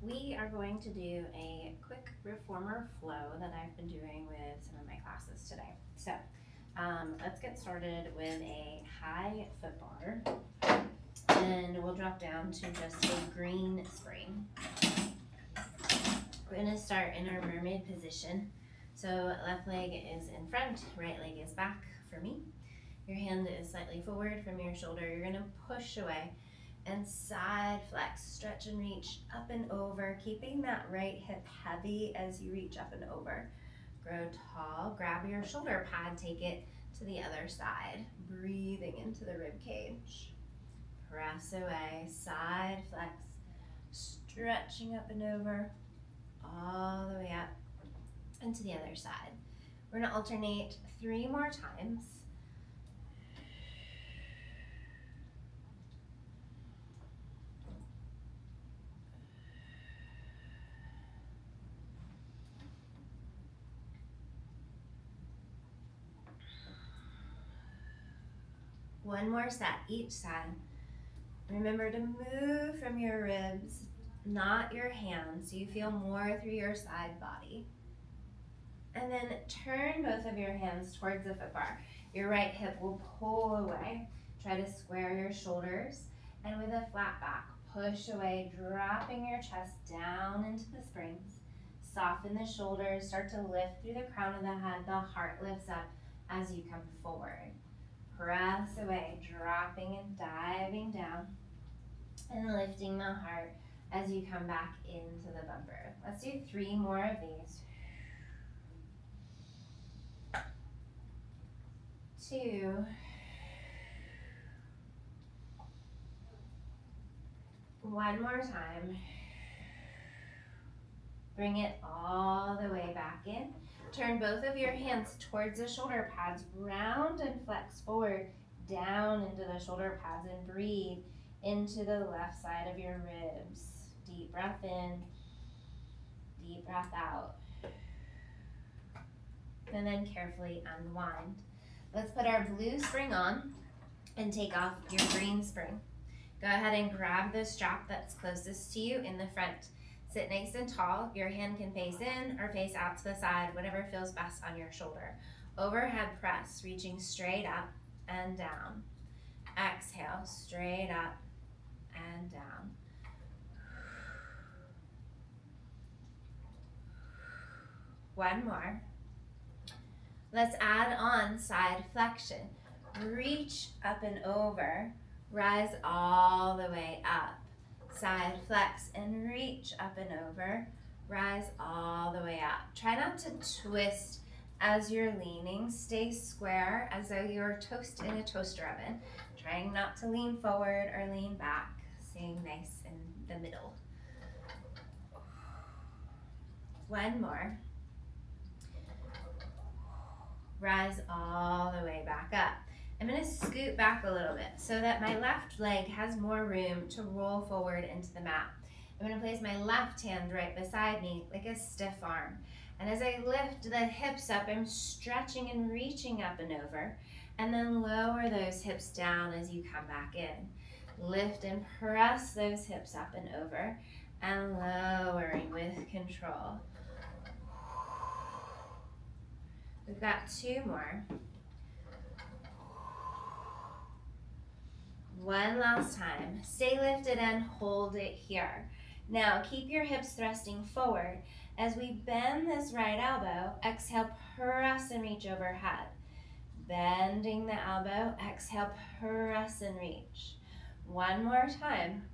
We are going to do a quick reformer flow that I've been doing with some of my classes today. So let's get started with a high foot bar, and we'll drop down to just a green spring. We're going to start in our mermaid position. So left leg is in front, right leg is back for me. Your hand is slightly forward from your shoulder. You're going to push away and side flex, stretch and reach up and over, keeping that right hip heavy as you reach up and over. Grow tall, grab your shoulder pad, take it to the other side, breathing into the rib cage. Press away, side flex, stretching up and over, all the way up and to the other side. We're going to alternate 3 more times. One more set each side. Remember to move from your ribs, not your hands, so you feel more through your side body. And then turn both of your hands towards the foot bar. Your right hip will pull away. Try to square your shoulders, and with a flat back, push away, dropping your chest down into the springs. Soften the shoulders, start to lift through the crown of the head. The heart lifts up as you come forward. Press away, dropping and diving down, and lifting the heart as you come back into the bumper. Let's do 3 more of these. 2. 1 more time. Bring it all the way back in. Turn both of your hands towards the shoulder pads. Round and flex forward, down into the shoulder pads, and breathe into the left side of your ribs. Deep breath in, deep breath out. And then carefully unwind. Let's put our blue spring on and take off your green spring. Go ahead and grab the strap that's closest to you in the front. Sit nice and tall. Your hand can face in or face out to the side, whatever feels best on your shoulder. Overhead press, reaching straight up and down. Exhale, straight up and down. One more. Let's add on side flexion. Reach up and over, rise all the way up. Side flex and reach up and over, rise all the way up. Try not to twist as you're leaning. Stay square as though you're toast in a toaster oven. Trying not to lean forward or lean back. Staying nice in the middle. 1 more. Rise all the way back up. I'm going to scoot back a little bit so that my left leg has more room to roll forward into the mat. I'm going to place my left hand right beside me like a stiff arm. And as I lift the hips up, I'm stretching and reaching up and over. And then lower those hips down as you come back in. Lift and press those hips up and over, and lowering with control. We've got 2 more. 1 last time. Stay lifted and hold it here. Now keep your hips thrusting forward. As we bend this right elbow, exhale, press and reach overhead. Bending the elbow, exhale, press and reach. 1 more time.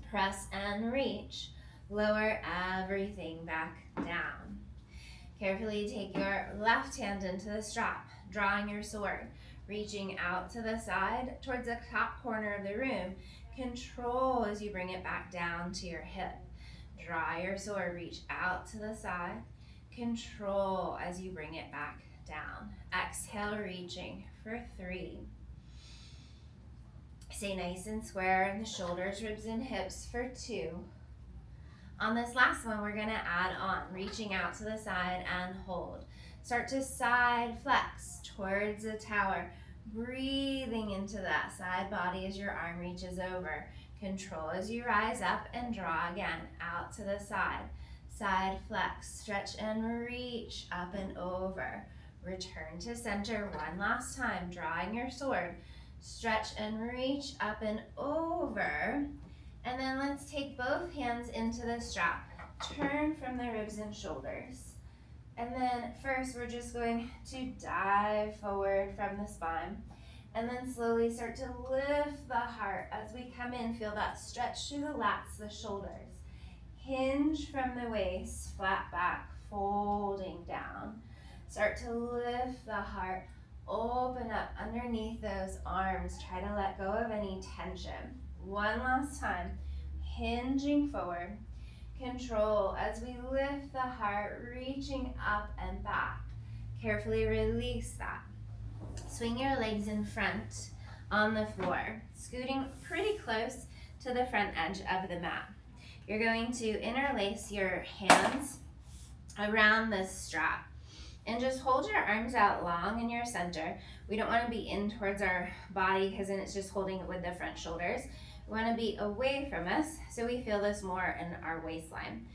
Press and reach. Lower everything back down. Carefully take your left hand into the strap, drawing your sword, reaching out to the side towards the top corner of the room. Control as you bring it back down to your hip. Draw your sword, reach out to the side. Control as you bring it back down. Exhale, reaching for 3. Stay nice and square in the shoulders, ribs, and hips for 2. On this last one, we're going to add on, reaching out to the side and hold. Start to side flex towards the tower, breathing into that side body as your arm reaches over. Control as you rise up and draw again, out to the side. Side flex, stretch and reach, up and over. Return to center one last time, drawing your sword. Stretch and reach, up and over. And then let's take both hands into the strap. Turn from the ribs and shoulders. And then first we're just going to dive forward from the spine. And then slowly start to lift the heart as we come in. Feel that stretch through the lats, the shoulders. Hinge from the waist, flat back, folding down. Start to lift the heart, open up underneath those arms. Try to let go of any tension. One last time, hinging forward. Control as we lift the heart, reaching up and back. Carefully release that. Swing your legs in front on the floor, scooting pretty close to the front edge of the mat. You're going to interlace your hands around this strap and just hold your arms out long in your center. We don't want to be in towards our body because then it's just holding it with the front shoulders. We want to be away from us so we feel this more in our waistline.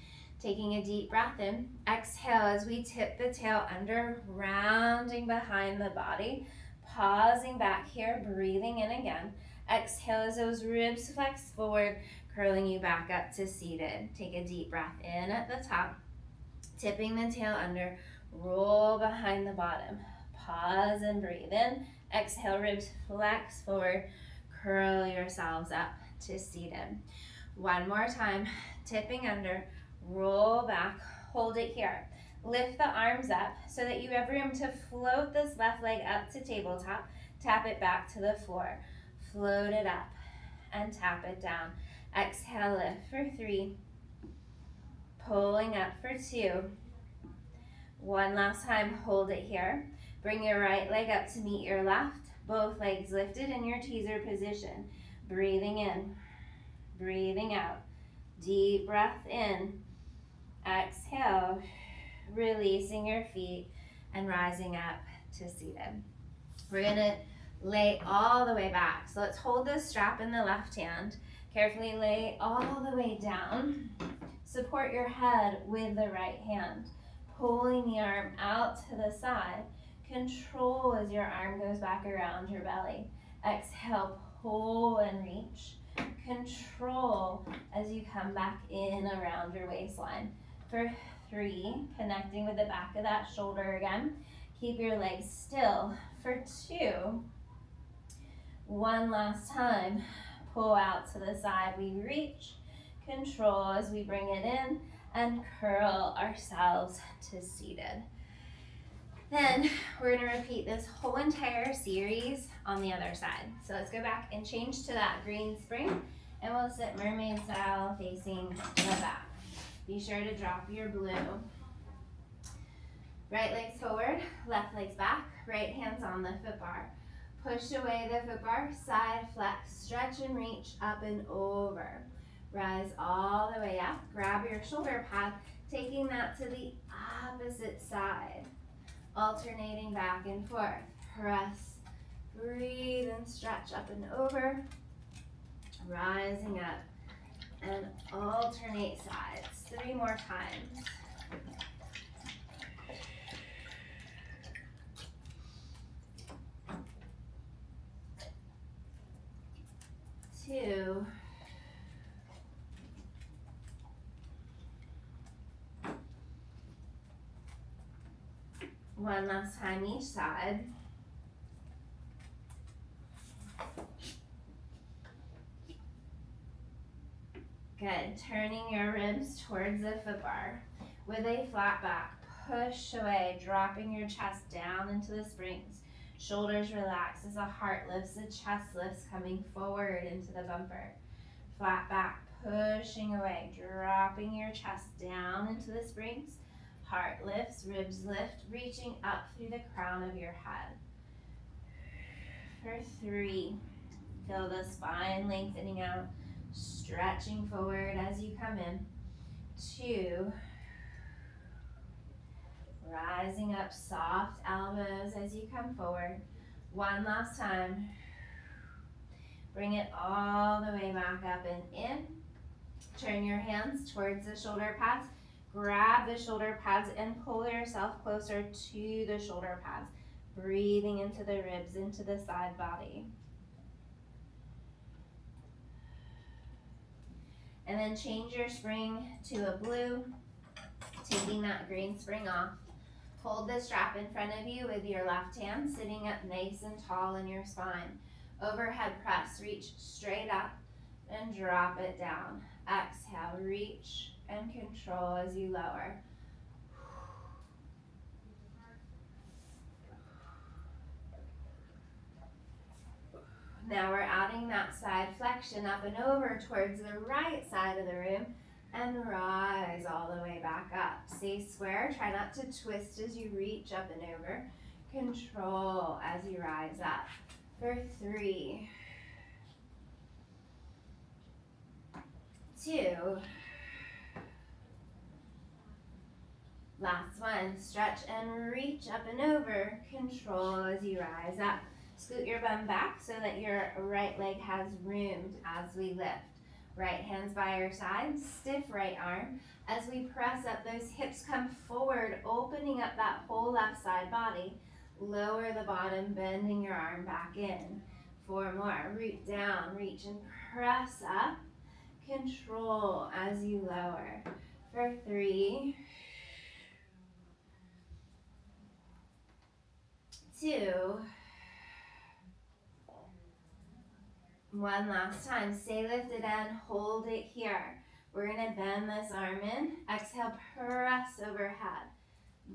Taking a deep breath in, exhale as we tip the tail under, rounding behind the body, pausing back here, breathing in again. Exhale as those ribs flex forward, curling you back up to seated. Take a deep breath in at the top, tipping the tail under, roll behind the bottom. Pause and breathe in. Exhale, ribs flex forward, curl yourselves up to seated. One more time, tipping under, roll back, hold it here. Lift the arms up so that you have room to float this left leg up to tabletop. Tap it back to the floor. Float it up and tap it down. Exhale, lift for 3. Pulling up for 2. One last time, hold it here. Bring your right leg up to meet your left. Both legs lifted in your teaser position. Breathing in, breathing out. Deep breath in. Exhale, releasing your feet and rising up to seated. We're gonna lay all the way back. So let's hold the strap in the left hand. Carefully lay all the way down. Support your head with the right hand. Pulling the arm out to the side. Control as your arm goes back around your belly. Exhale, pull and reach. Control as you come back in around your waistline. For 3, connecting with the back of that shoulder again. Keep your legs still. For 2, one last time, pull out to the side, we reach. Control as we bring it in and curl ourselves to seated. Then we're gonna repeat this whole entire series on the other side. So let's go back and change to that green spring and we'll sit mermaid style facing the back. Be sure to drop your blue. Right legs forward, left legs back, right hands on the foot bar. Push away the foot bar, side flex, stretch and reach up and over. Rise all the way up, grab your shoulder pad, taking that to the opposite side. Alternating back and forth. Press, breathe and stretch up and over. Rising up and alternate sides. 3 more times. Two. One last time each side. Good. Turning your ribs towards the foot bar. With a flat back, push away, dropping your chest down into the springs. Shoulders relax as the heart lifts, the chest lifts, coming forward into the bumper. Flat back, pushing away, dropping your chest down into the springs. Heart lifts, ribs lift, reaching up through the crown of your head. For 3, feel the spine lengthening out, stretching forward as you come in. 2, rising up, soft elbows as you come forward. One last time. Bring it all the way back up and in. Turn your hands towards the shoulder pads. Grab the shoulder pads and pull yourself closer to the shoulder pads. Breathing into the ribs, into the side body. And then change your spring to a blue, taking that green spring off. Hold the strap in front of you with your left hand, sitting up nice and tall in your spine. Overhead press, reach straight up and drop it down. Exhale, reach and control as you lower. Now we're adding that side flexion up and over towards the right side of the room and rise all the way back up. Stay square, try not to twist as you reach up and over. Control as you rise up. For 3, 2, last one. Stretch and reach up and over. Control as you rise up. Scoot your bum back so that your right leg has room as we lift. Right hands by your side, stiff right arm. As we press up, those hips come forward, opening up that whole left side body. Lower the bottom, bending your arm back in. 4 more. Root down, reach and press up. Control as you lower. For 3, 2, 1 last time. Stay lifted and hold it here. We're going to bend this arm in. Exhale, press overhead.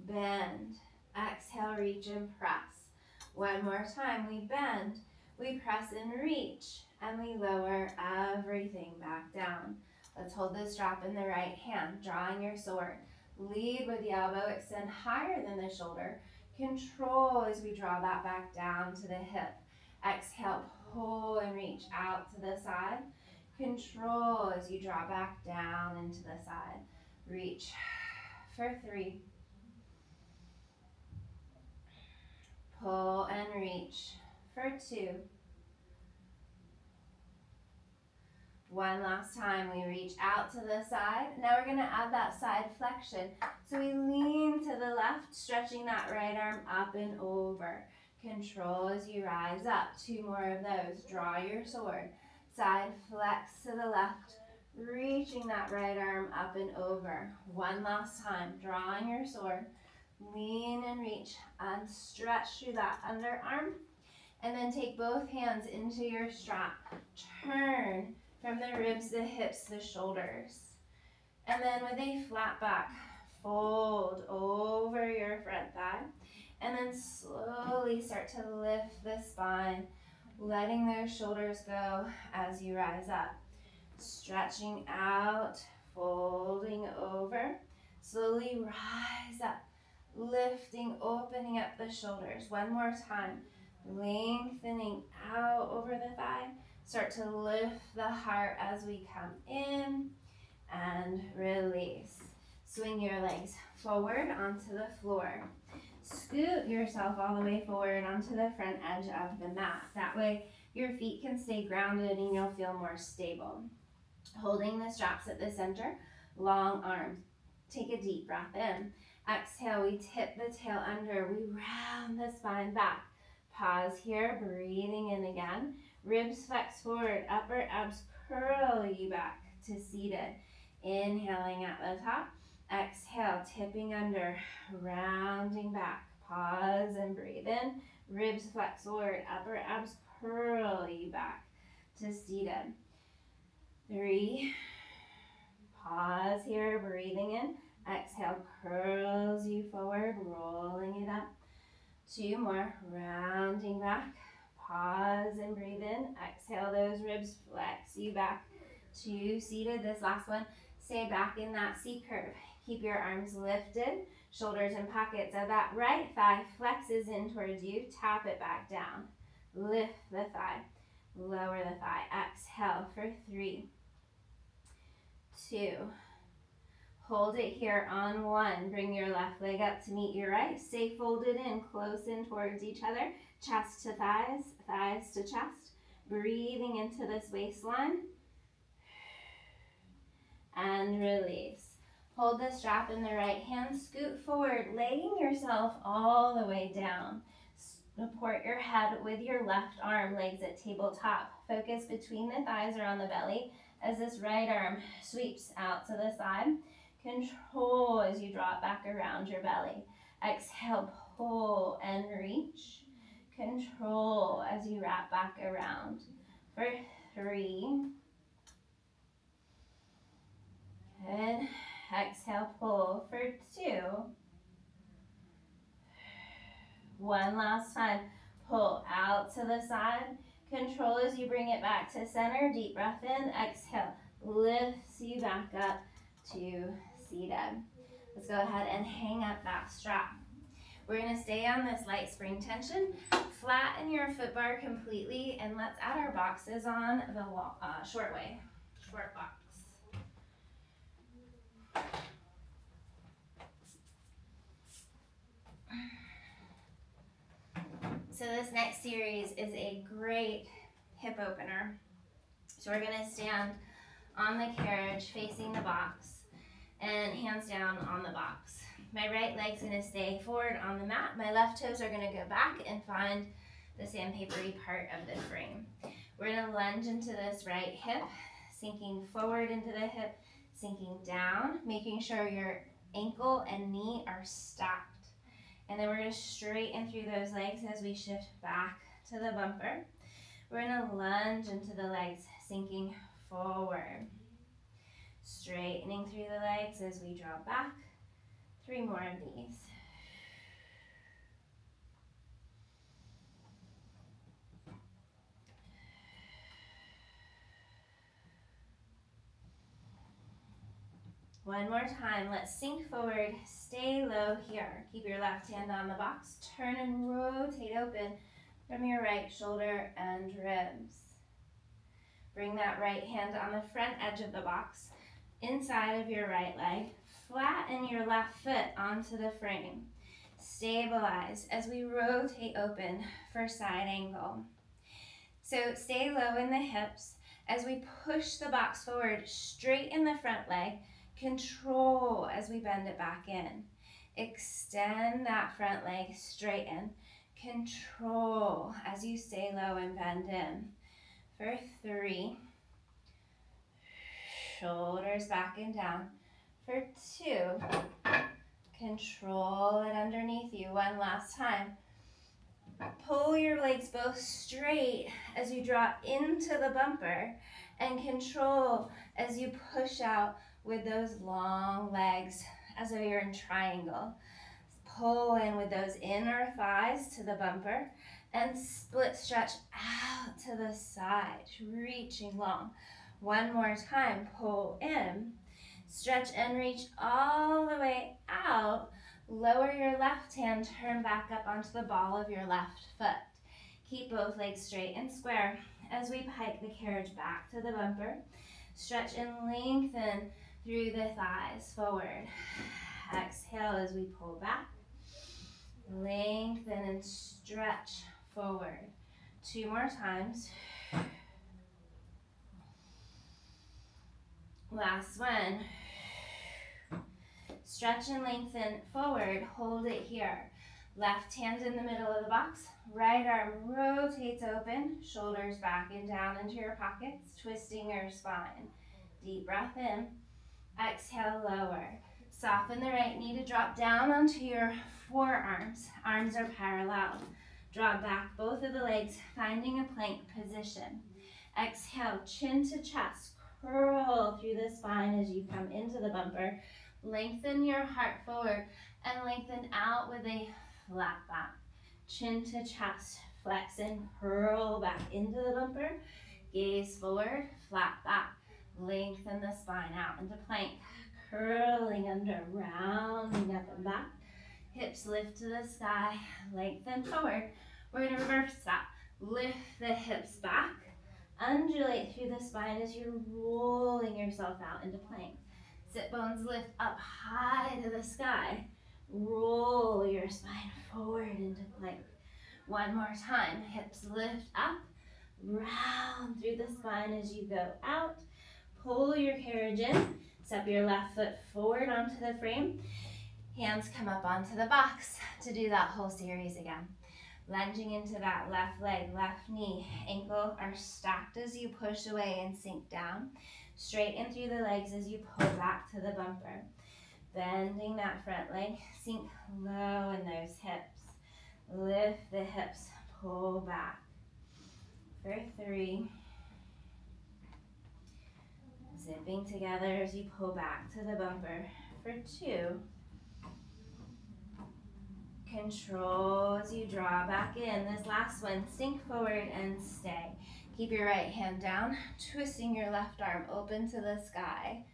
Bend. Exhale, reach and press. 1 more time. We bend. We press and reach. And we lower everything back down. Let's hold the strap in the right hand, drawing your sword. Lead with the elbow, extend higher than the shoulder. Control as we draw that back down to the hip. Exhale, pull and reach out to the side. Control as you draw back down into the side. Reach for 3. Pull and reach for 2. 1 last time, we reach out to the side. Now we're gonna add that side flexion. So we lean to the left, stretching that right arm up and over. Control as you rise up. 2 more of those. Draw your sword. Side flex to the left, reaching that right arm up and over. 1 last time, drawing your sword. Lean and reach and stretch through that underarm. And then take both hands into your strap. Turn from the ribs, the hips, the shoulders. And then with a flat back, fold over your front thigh. And then slowly start to lift the spine, letting those shoulders go as you rise up. Stretching out, folding over. Slowly rise up, lifting, opening up the shoulders. 1 more time. Lengthening out over the thigh. Start to lift the heart as we come in and release. Swing your legs forward onto the floor. Scoot yourself all the way forward onto the front edge of the mat. That way your feet can stay grounded and you'll feel more stable. Holding the straps at the center, long arms. Take a deep breath in. Exhale, we tip the tail under. We round the spine back. Pause here, breathing in again. Ribs flex forward, upper abs curl you back to seated. Inhaling at the top. Exhale, tipping under, rounding back. Pause and breathe in. Ribs flex forward, upper abs curl you back to seated. 3. Pause here, breathing in. Exhale, curls you forward, rolling it up. 2 more, rounding back. Pause and breathe in. Exhale, those ribs flex you back to seated. This last one, stay back in that C curve. Keep your arms lifted, shoulders in pockets of that right thigh flexes in towards you. Tap it back down. Lift the thigh, lower the thigh. Exhale for 3, 2. Hold it here on 1. Bring your left leg up to meet your right. Stay folded in, close in towards each other. Chest to thighs, thighs to chest. Breathing into this waistline. And release. Hold the strap in the right hand, scoot forward, laying yourself all the way down. Support your head with your left arm, legs at tabletop. Focus between the thighs or on the belly as this right arm sweeps out to the side. Control as you drop back around your belly. Exhale, pull and reach. Control as you wrap back around. For 3. Good. Exhale, pull for 2. One last time. Pull out to the side. Control as you bring it back to center. Deep breath in. Exhale. Lifts you back up to seated. Let's go ahead and hang up that strap. We're going to stay on this light spring tension. Flatten your foot bar completely, and let's add our boxes on the short way. Short box. So this next series is a great hip opener. So we're going to stand on the carriage facing the box and hands down on the box. My right leg's going to stay forward on the mat. My left toes are going to go back and find the sandpapery part of the frame. We're going to lunge into this right hip, sinking forward into the hip, sinking down, making sure your ankle and knee are stacked. And then we're going to straighten through those legs as we shift back to the bumper. We're going to lunge into the legs, sinking forward. Straightening through the legs as we draw back. 3 more of these. One more time. Let's sink forward. Stay low here. Keep your left hand on the box. Turn and rotate open from your right shoulder and ribs. Bring that right hand on the front edge of the box, inside of your right leg. Flatten your left foot onto the frame. Stabilize as we rotate open for side angle. So stay low in the hips. As we push the box forward, straighten the front leg. Control as we bend it back in. Extend that front leg, straighten. Control as you stay low and bend in. For 3. Shoulders back and down. For 2. Control it underneath you. One last time. Pull your legs both straight as you drop into the bumper, and control as you push out with those long legs as if you're in triangle. Pull in with those inner thighs to the bumper and split stretch out to the side, reaching long. One more time, pull in, stretch and reach all the way out. Lower your left hand, turn back up onto the ball of your left foot. Keep both legs straight and square as we pike the carriage back to the bumper. Stretch and lengthen through the thighs forward. Exhale as we pull back. Lengthen and stretch forward. 2 more times. Last one. Stretch and lengthen forward. Hold it here. Left hand in the middle of the box. Right arm rotates open. Shoulders back and down into your pockets, twisting your spine. Deep breath in. Exhale, lower. Soften the right knee to drop down onto your forearms. Arms are parallel. Draw back both of the legs, finding a plank position. Exhale, chin to chest. Curl through the spine as you come into the bumper. Lengthen your heart forward and lengthen out with a flat back. Chin to chest, flex and curl back into the bumper. Gaze forward, flat back. Lengthen the spine out into plank. Curling under, rounding up and back. Hips lift to the sky, lengthen forward. We're going to reverse that. Lift the hips back. Undulate through the spine as you're rolling yourself out into plank. Sit bones lift up high to the sky. Roll your spine forward into plank. One more time. Hips lift up. Round through the spine as you go out. Pull your carriage in. Step your left foot forward onto the frame. Hands come up onto the box to do that whole series again. Lunging into that left leg, left knee, ankle are stacked as you push away and sink down. Straighten through the legs as you pull back to the bumper. Bending that front leg, sink low in those hips. Lift the hips, pull back. For 3. Zipping together as you pull back to the bumper. For 2. Control as you draw back in. This last one, sink forward and stay. Keep your right hand down, twisting your left arm open to the sky.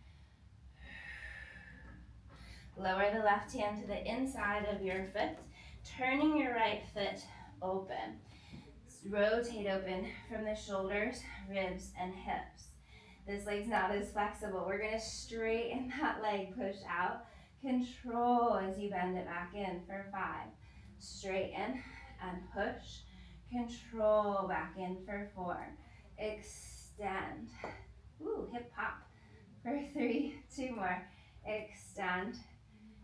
Lower the left hand to the inside of your foot, turning your right foot open. Rotate open from the shoulders, ribs, and hips. This leg's not as flexible. We're gonna straighten that leg, push out. Control as you bend it back in for 5. Straighten and push. Control back in for 4. Extend. Ooh, hip hop. For 3, 2 more. Extend.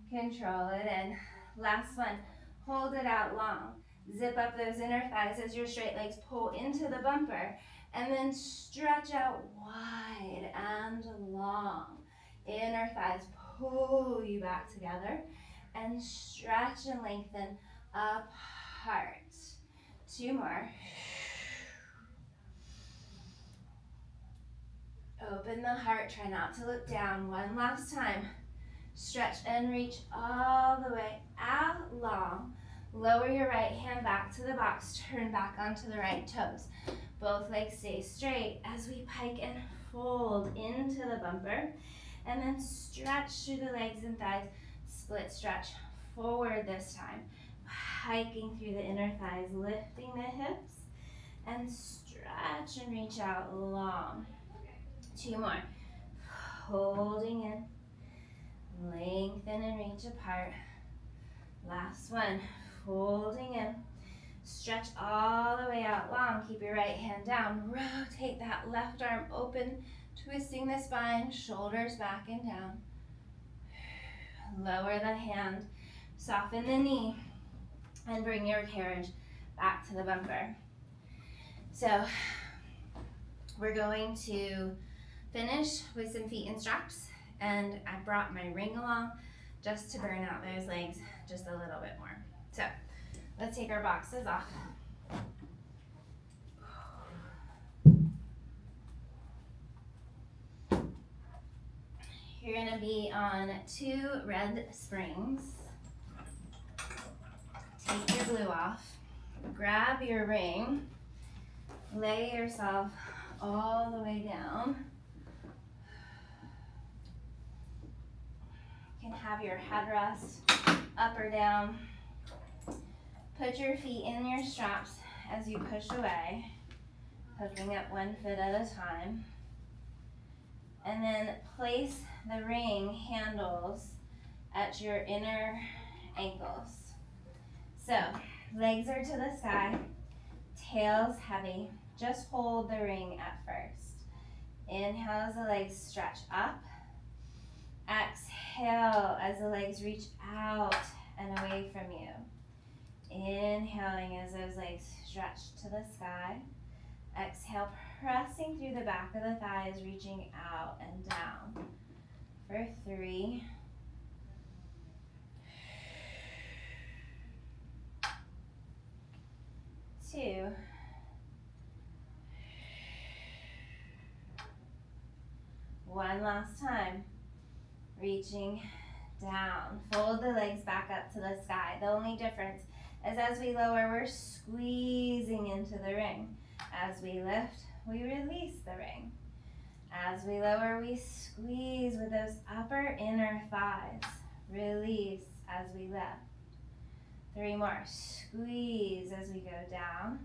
Control it in. Last one. Hold it out long. Zip up those inner thighs as your straight legs pull into the bumper. And then stretch out wide and long. Inner thighs pull you back together. And stretch and lengthen apart. 2 more. Open the heart. Try not to look down. One last time. Stretch and reach all the way out long. Lower your right hand back to the box. Turn back onto the right toes. Both legs stay straight as we pike and fold into the bumper. And then stretch through the legs and thighs. Split stretch forward this time. Hiking through the inner thighs, lifting the hips. And stretch and reach out long. 2 more. Holding in. Lengthen and reach apart. Last one. Folding in. Stretch all the way out long. Keep your right hand down. Rotate that left arm open, twisting the spine, shoulders back and down. Lower the hand. Soften the knee. And bring your carriage back to the bumper. So we're going to finish with some feet and straps. And I brought my ring along just to burn out those legs just a little bit more. So let's take our boxes off. You're gonna be on 2 red springs. Take your blue off. Grab your ring. Lay yourself all the way down. You can have your headrest up or down. Put your feet in your straps as you push away, hooking up one foot at a time. And then place the ring handles at your inner ankles. So, legs are to the sky, tail's heavy. Just hold the ring at first. Inhale as the legs stretch up. Exhale as the legs reach out and away from you. Inhaling as those legs stretch to the sky. Exhale, pressing through the back of the thighs, reaching out and down. For 3. 2. 1 last time. Reaching down. Fold the legs back up to the sky. The only difference is as we lower, we're squeezing into the ring. As we lift, we release the ring. As we lower, we squeeze with those upper inner thighs. Release as we lift. 3 more. Squeeze as we go down.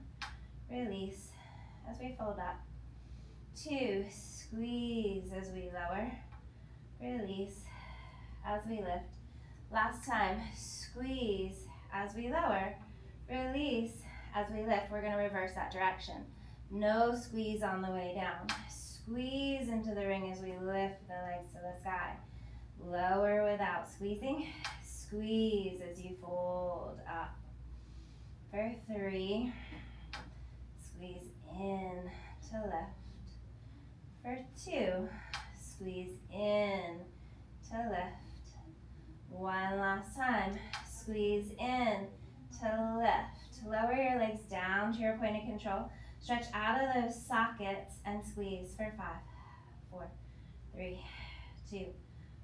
Release as we fold up. 2. Squeeze as we lower. Release as we lift. Last time. Squeeze as we lower. Release as we lift. We're going to reverse that direction. No squeeze on the way down. Squeeze into the ring as we lift the legs to the sky. Lower without squeezing. Squeeze as you fold up. For 3, squeeze in to lift. For 2, squeeze in to lift. One last time, squeeze in to lift. Lower your legs down to your point of control. Stretch out of those sockets and squeeze for 5, 4, 3, 2,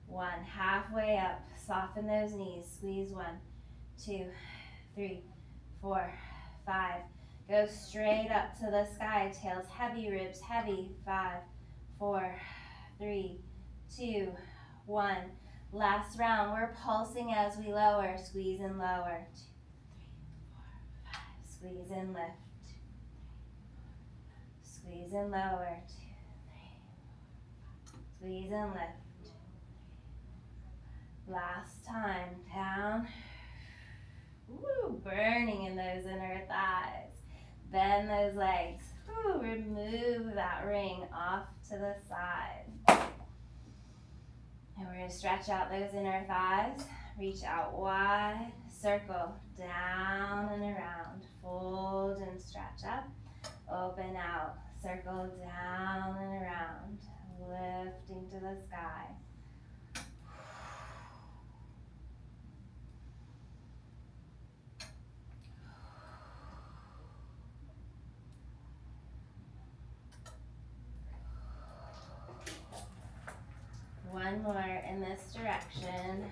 1. Halfway up, soften those knees. Squeeze 1, 2, 3, 4, 5. Go straight up to the sky. Tails heavy, ribs heavy. 5, 4, 3, 2, 1. Last round. We're pulsing as we lower. Squeeze and lower. 2, 3, 4, 5. Squeeze and lift. Squeeze and lower. 2, 3, 4, 5. Squeeze and lift. Last time. Down. Woo, burning in those inner thighs. Bend those legs. Woo, remove that ring off to the side. And we're going to stretch out those inner thighs. Reach out wide. Circle down and around. Fold and stretch up. Open out. Circle down and around. Lifting to the sky. One more in this direction.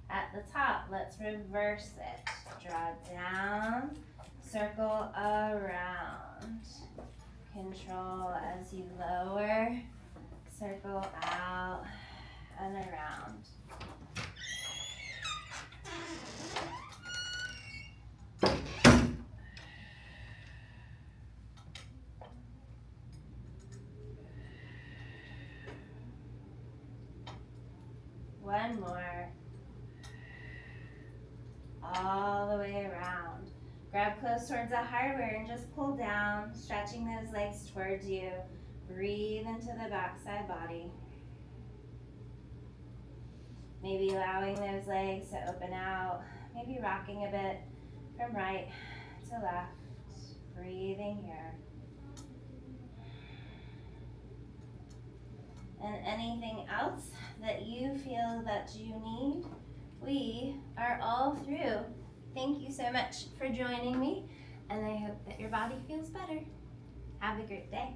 At the top, let's reverse it. Draw down, circle around. Control as you lower, circle out and around. One more. All the way around. Grab close towards the hardware and just pull down, stretching those legs towards you. Breathe into the backside body. Maybe allowing those legs to open out. Maybe rocking a bit from right to left. Breathing here. And anything else that you feel that you need, we are all through. Thank you so much for joining me, and I hope that your body feels better. Have a great day.